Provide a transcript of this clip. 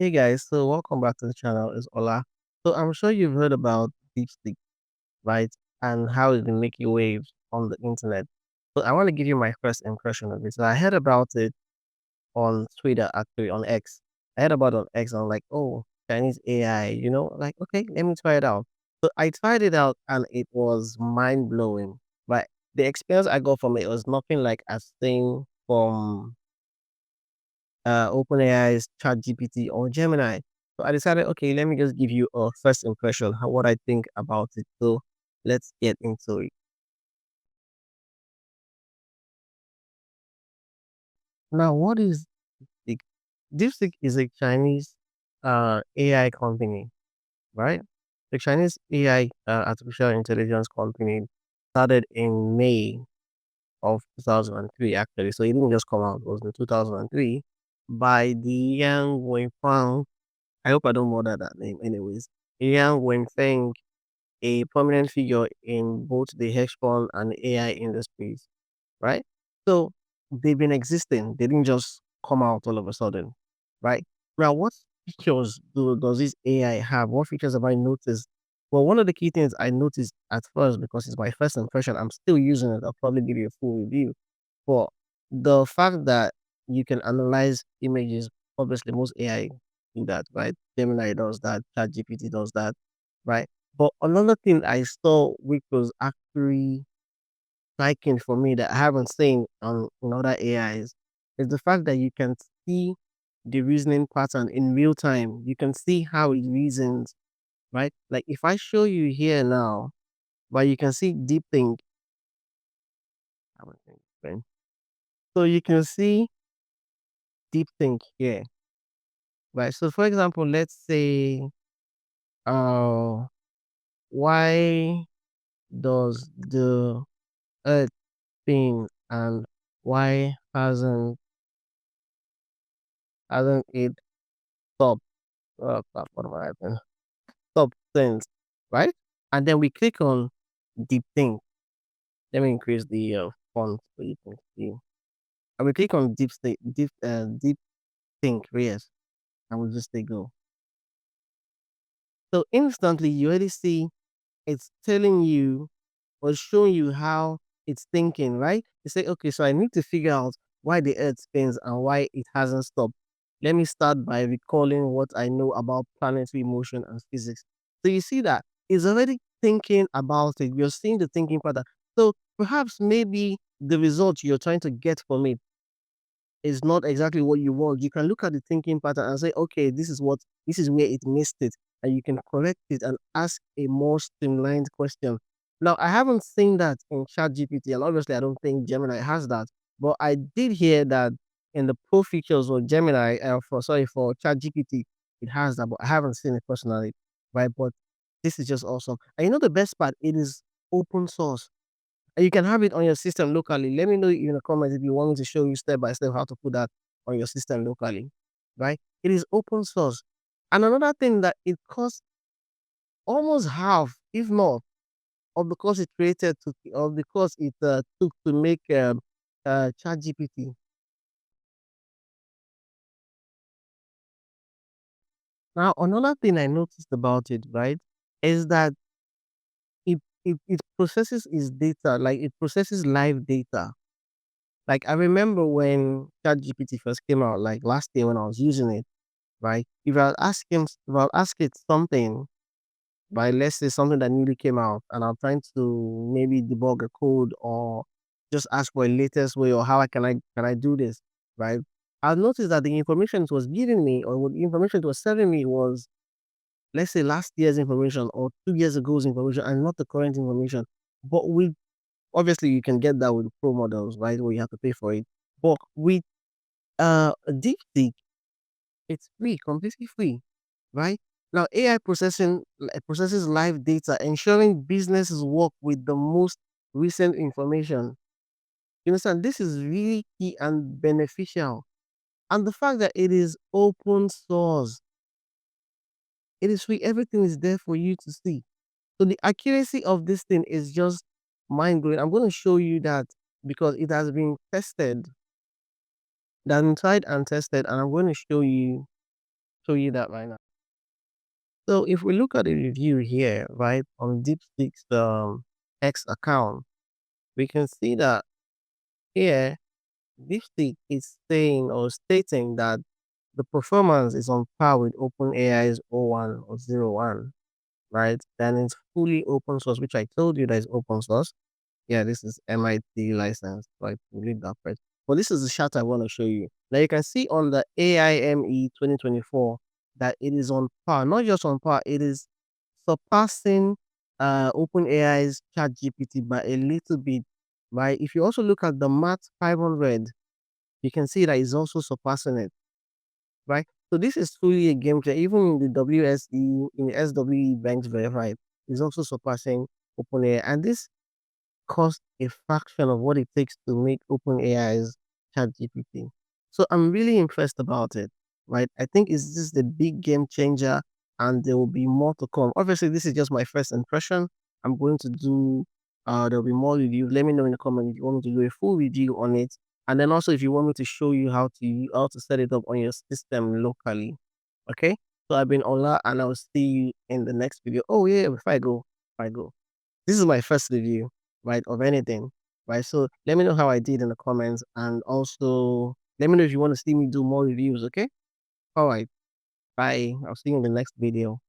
Hey guys, so welcome back to the channel. It's Ola. So I'm sure you've heard about DeepSeek, right? And how it's been making waves on the internet. So I want to give you my first impression of it. So I heard about it on Twitter, actually on X. I heard about it on X. And I'm like, oh, Chinese AI, like, okay, let me try it out. So I tried it out and it was mind blowing. But the experience I got from it was nothing like a thing from OpenAI's ChatGPT or Gemini. So I decided, okay, let me just give you a first impression, what I think about it. So let's get into it. Now, what is DeepSeek? DeepSeek is a Chinese AI company, right? The Chinese AI artificial intelligence company started in May of 2003, actually. So it didn't just come out, it was in 2003 by the Yang Wenfang. I hope I don't murder that name, anyways. Yang Wenfeng, a prominent figure in both the hedge fund and AI industries, right? So they've been existing. They didn't just come out all of a sudden, right? Now, what features does this AI have? What features have I noticed? Well, one of the key things I noticed at first, because it's my first impression, I'm still using it. I'll probably give you a full review. But the fact that you can analyze images, obviously most AI do that, right? Gemini does that, ChatGPT does that, right? But another thing I saw which was actually striking for me that I haven't seen on in other AIs is the fact that you can see the reasoning pattern in real time. You can see how it reasons, right? Like if I show you here now, but you can see deep think. I don't think, right? So you can see deep think here, right? So for example, let's say, uh, why does the earth spin and why hasn't it stopped? What am I typing? Stop since, right? And then we click on deep think. Let me increase the font so you can see. And we click on deep think, yes, and we just say go. So instantly you already see it's telling you or showing you how it's thinking, right? You say, okay, so I need to figure out why the earth spins and why it hasn't stopped. Let me start by recalling what I know about planetary motion and physics. So you see that it's already thinking about it. You're seeing the thinking pattern. So perhaps maybe the result you're trying to get from it is not exactly what you want. You can look at the thinking pattern and say, okay, this is where it missed it, and you can correct it and ask a more streamlined question. Now, I haven't seen that in ChatGPT, and obviously, I don't think Gemini has that. But I did hear that in the pro features of Gemini, for ChatGPT, it has that, but I haven't seen it personally, right? But this is just awesome. And you know the best part, it is open source. And you can have it on your system locally. Let me know in the comments if you want me to show you step by step how to put that on your system locally, right? It is open source. And another thing that it costs almost half, if not, of the cost it created to of the cost it took to make ChatGPT. Now, another thing I noticed about it, right, is that it processes its data, like it processes live data. Like I remember when ChatGPT first came out, like last year when I was using it, right? If I'll ask it something, right? Let's say something that newly came out, and I'm trying to maybe debug a code or just ask for a latest way or how can I do this, right? I've noticed that the information it was giving me or what the information it was telling me was, let's say last year's information or 2 years ago's information and not the current information. But with obviously you can get that with pro models, right? Where you have to pay for it. But with DeepSeek, it's free, completely free, right? Now, AI processes live data, ensuring businesses work with the most recent information. You understand? This is really key and beneficial. And the fact that it is open source, it is free, everything is there for you to see. So the accuracy of this thing is just mind blowing. I'm going to show you that because it has been tested, done tried and tested, and I'm going to show you show you that right now. So if we look at the review here, right, on DeepSeek's X account, we can see that here DeepSeek is saying or stating that the performance is on par with OpenAI's O1 or 01, right? Then it's fully open source, which I told you that is open source. Yeah, this is MIT license, so I believe that first. But this is the chart I want to show you. Now you can see on the AIME 2024 that it is on par, not just on par, it is surpassing OpenAI's ChatGPT by a little bit, right? If you also look at the Math 500, you can see that it's also surpassing it, right? So this is truly a game changer. Even in the WSE, in the SWE banks verified, is also surpassing OpenAI. And this cost a fraction of what it takes to make OpenAI's ChatGPT. So I'm really impressed about it, right? I think it's just a big game changer and there will be more to come. Obviously, this is just my first impression. I'm going to do, there'll be more reviews. Let me know in the comments if you want me to do a full review on it. And then also if you want me to show you how to set it up on your system locally. Okay? So I've been Ola and I'll see you in the next video. Oh yeah, if I go. This is my first review, right, of anything, right? So let me know how I did in the comments and also let me know if you want to see me do more reviews, okay? All right, bye. I'll see you in the next video.